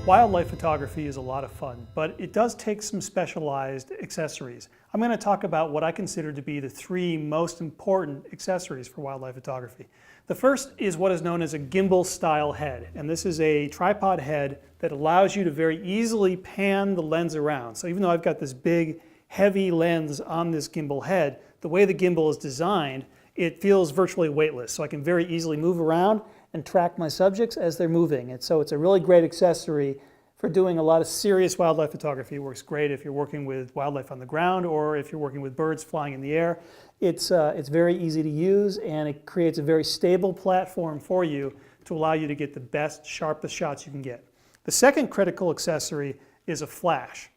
Wildlife photography is a lot of fun, but it does take some specialized accessories. I'm going to talk about what I consider to be the three most important accessories for wildlife photography. The first is what is known as a gimbal style head, and this is a tripod head that allows you to very easily pan the lens around. So even though I've got this big, heavy lens on this gimbal head, the way the gimbal is designed, it feels virtually weightless. So I can very easily move around and track my subjects as they're moving. And so it's a really great accessory for doing a lot of serious wildlife photography. It works great if you're working with wildlife on the ground or if you're working with birds flying in the air. It's very easy to use, and it creates a very stable platform for you to allow you to get the best, sharpest shots you can get. The second critical accessory is a flash.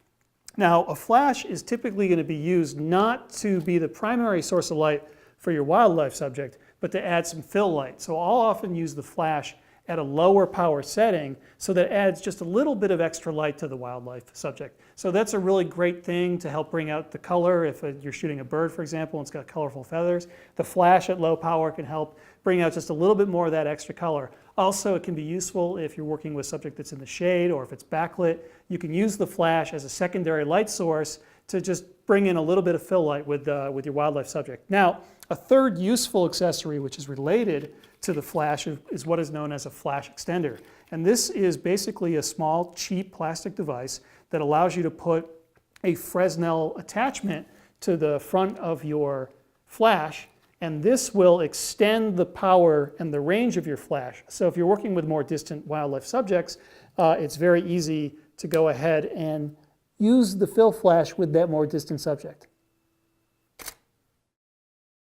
Now, a flash is typically going to be used not to be the primary source of light for your wildlife subject, but to add some fill light. So I'll often use the flash at a lower power setting so that it adds just a little bit of extra light to the wildlife subject. So that's a really great thing to help bring out the color. If you're shooting a bird, for example, and it's got colorful feathers, the flash at low power can help bring out just a little bit more of that extra color. Also, it can be useful if you're working with a subject that's in the shade or if it's backlit. You can use the flash as a secondary light source to just bring in a little bit of fill light with your wildlife subject. Now, a third useful accessory which is related to the flash is what is known as a flash extender. And this is basically a small, cheap plastic device that allows you to put a Fresnel attachment to the front of your flash, and this will extend the power and the range of your flash. So if you're working with more distant wildlife subjects, it's very easy to go ahead and use the fill flash with that more distant subject.